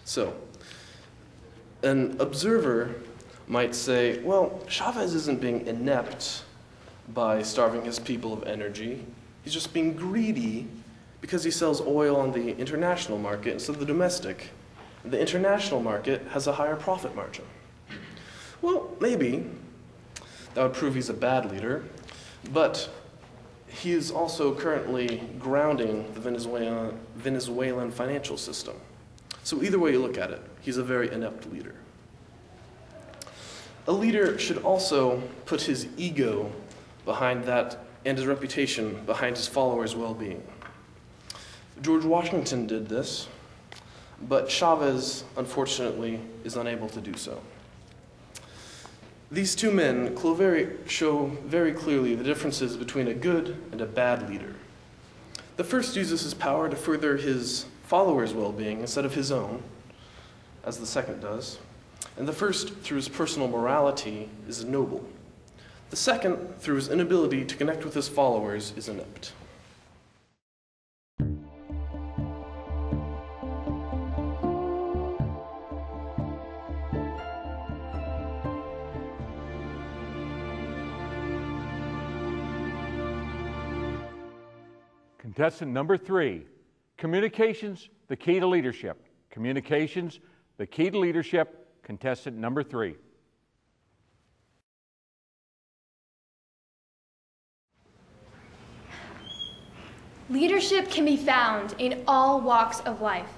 So, an observer might say, well, Chavez isn't being inept by starving his people of energy. He's just being greedy because he sells oil on the international market instead of the domestic. The international market has a higher profit margin. Well, maybe that would prove he's a bad leader, but he is also currently grounding the Venezuelan financial system. So either way you look at it, he's a very inept leader. A leader should also put his ego behind that and his reputation behind his followers' well-being. George Washington did this, but Chavez, unfortunately, is unable to do so. These two men show very clearly the differences between a good and a bad leader. The first uses his power to further his followers' well-being instead of his own, as the second does. And the first, through his personal morality, is noble. The second, through his inability to connect with his followers, is inept. Contestant number 3, communications, the key to leadership. Communications, the key to leadership, contestant number 3. Leadership can be found in all walks of life,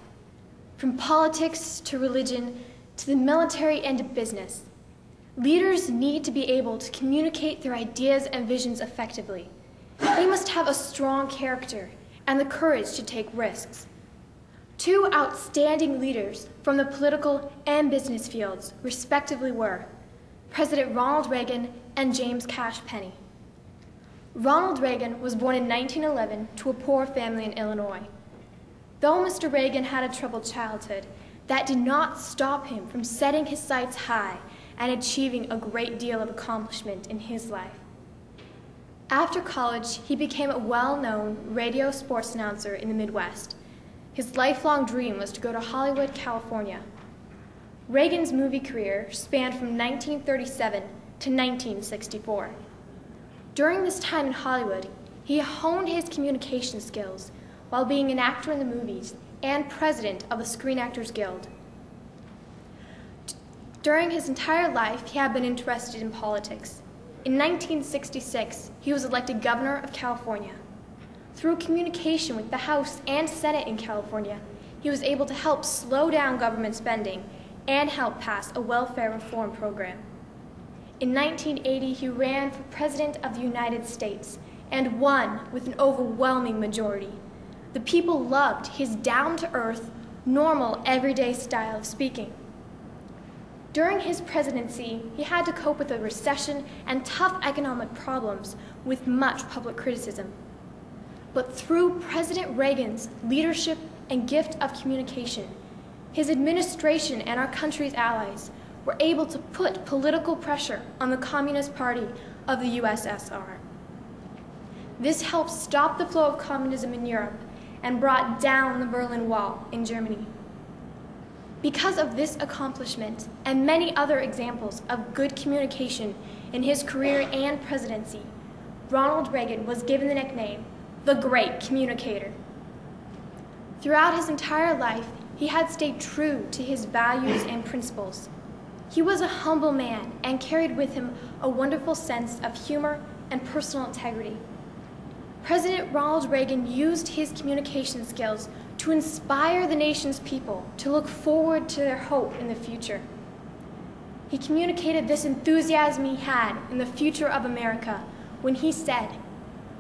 from politics to religion to the military and to business. Leaders need to be able to communicate their ideas and visions effectively. They must have a strong character and the courage to take risks. Two outstanding leaders from the political and business fields, respectively, were President Ronald Reagan and James Cash Penney. Ronald Reagan was born in 1911 to a poor family in Illinois. Though Mr. Reagan had a troubled childhood, that did not stop him from setting his sights high and achieving a great deal of accomplishment in his life. After college, he became a well-known radio sports announcer in the Midwest. His lifelong dream was to go to Hollywood, California. Reagan's movie career spanned from 1937 to 1964. During this time in Hollywood, he honed his communication skills while being an actor in the movies and president of the Screen Actors Guild. During his entire life, he had been interested in politics. In 1966, he was elected governor of California. Through communication with the House and Senate in California, he was able to help slow down government spending and help pass a welfare reform program. In 1980, he ran for President of the United States and won with an overwhelming majority. The people loved his down-to-earth, normal, everyday style of speaking. During his presidency, he had to cope with a recession and tough economic problems with much public criticism. But through President Reagan's leadership and gift of communication, his administration and our country's allies were able to put political pressure on the Communist Party of the USSR. This helped stop the flow of communism in Europe and brought down the Berlin Wall in Germany. Because of this accomplishment and many other examples of good communication in his career and presidency, Ronald Reagan was given the nickname, the Great Communicator. Throughout his entire life, he had stayed true to his values and principles. He was a humble man and carried with him a wonderful sense of humor and personal integrity. President Ronald Reagan used his communication skills to inspire the nation's people to look forward to their hope in the future. He communicated this enthusiasm he had in the future of America when he said,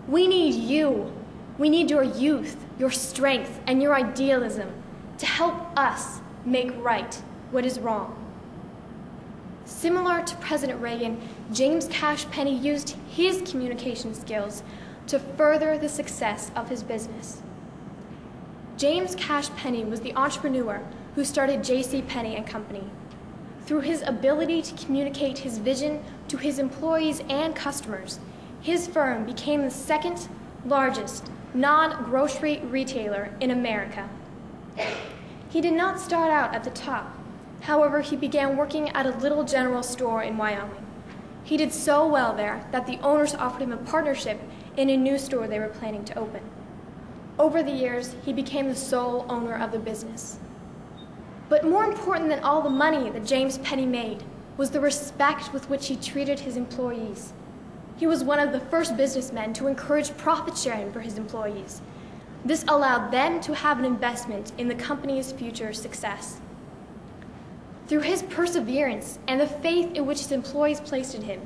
"We need you. We need your youth, your strength, and your idealism to help us make right what is wrong." Similar to President Reagan, James Cash Penney used his communication skills to further the success of his business. James Cash Penney was the entrepreneur who started J.C. Penney & Company. Through his ability to communicate his vision to his employees and customers, his firm became the second largest non-grocery retailer in America. He did not start out at the top. However, he began working at a little general store in Wyoming. He did so well there that the owners offered him a partnership in a new store they were planning to open. Over the years, he became the sole owner of the business. But more important than all the money that James Penney made was the respect with which he treated his employees. He was one of the first businessmen to encourage profit sharing for his employees. This allowed them to have an investment in the company's future success. Through his perseverance and the faith in which his employees placed in him,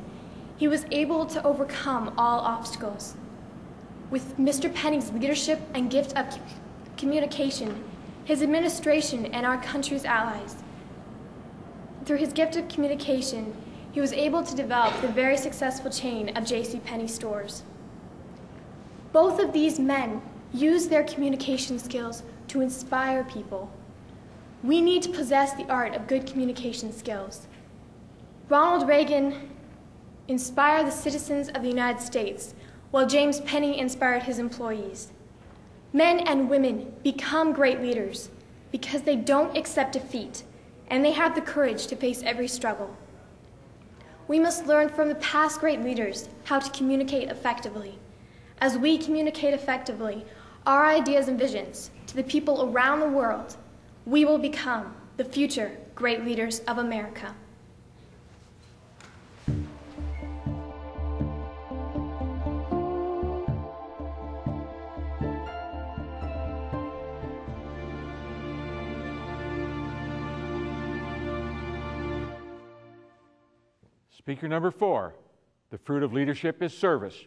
he was able to overcome all obstacles. With Mr. Penney's leadership and gift of communication, his administration and our country's allies, through his gift of communication, he was able to develop the very successful chain of J.C. Penney stores. Both of these men used their communication skills to inspire people. We need to possess the art of good communication skills. Ronald Reagan inspired the citizens of the United States, while James Penney inspired his employees. Men and women become great leaders because they don't accept defeat, and they have the courage to face every struggle. We must learn from the past great leaders how to communicate effectively. As we communicate effectively our ideas and visions to the people around the world, we will become the future great leaders of America. Speaker number 4, the fruit of leadership is service.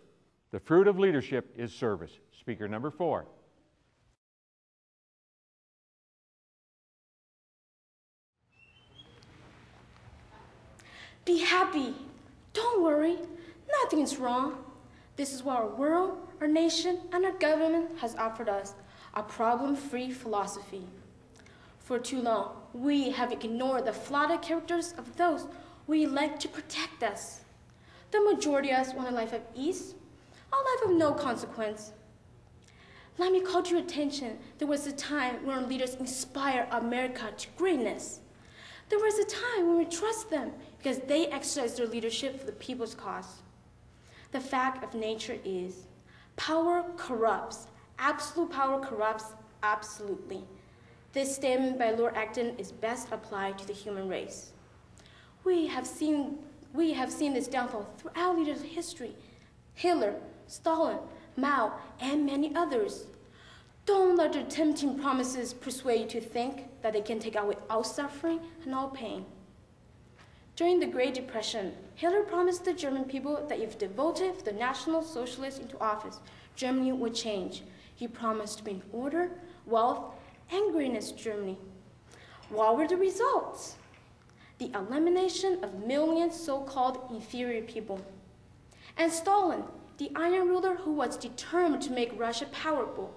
The fruit of leadership is service. Speaker number 4. Be happy. Don't worry. Nothing is wrong. This is what our world, our nation, and our government has offered us, a problem-free philosophy. For too long, we have ignored the flawed characters of those we elect to protect us. The majority of us want a life of ease, a life of no consequence. Let me call to your attention, there was a time when our leaders inspired America to greatness. There was a time when we trust them because they exercised their leadership for the people's cause. The fact of nature is, power corrupts. Absolute power corrupts absolutely. This statement by Lord Acton is best applied to the human race. We have seen this downfall throughout leaders' history. Hitler, Stalin, Mao, and many others. Don't let their tempting promises persuade you to think that they can take out without suffering and all pain. During the Great Depression, Hitler promised the German people that if they voted for the National Socialists into office, Germany would change. He promised to bring order, wealth, and greatness to Germany. What were the results? The elimination of millions so-called inferior people. And Stalin, the iron ruler who was determined to make Russia powerful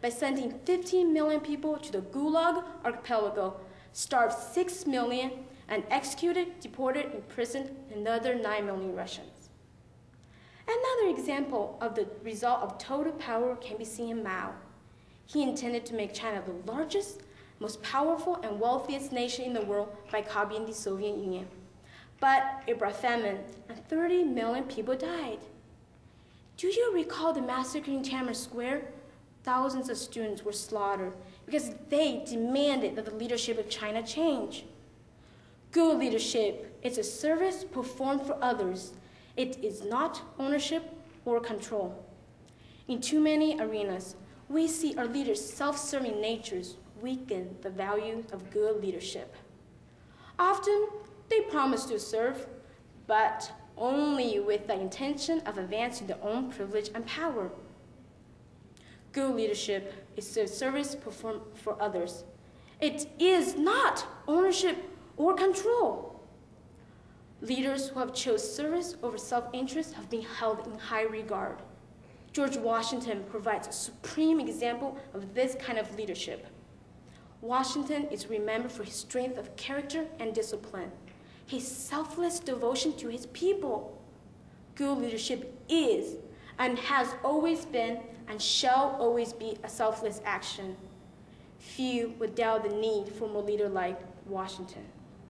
by sending 15 million people to the Gulag archipelago, starved 6 million, and executed, deported, imprisoned another 9 million Russians. Another example of the result of total power can be seen in Mao. He intended to make China the largest, most powerful and wealthiest nation in the world by copying the Soviet Union. But it brought famine, and 30 million people died. Do you recall the massacre in Tiananmen Square? Thousands of students were slaughtered because they demanded that the leadership of China change. Good leadership is a service performed for others. It is not ownership or control. In too many arenas, we see our leaders' self-serving natures weaken the value of good leadership. Often, they promise to serve, but only with the intention of advancing their own privilege and power. Good leadership is a service performed for others. It is not ownership or control. Leaders who have chosen service over self-interest have been held in high regard. George Washington provides a supreme example of this kind of leadership. Washington is remembered for his strength of character and discipline, his selfless devotion to his people. Good leadership is and has always been and shall always be a selfless action. few would doubt the need for a leader like Washington.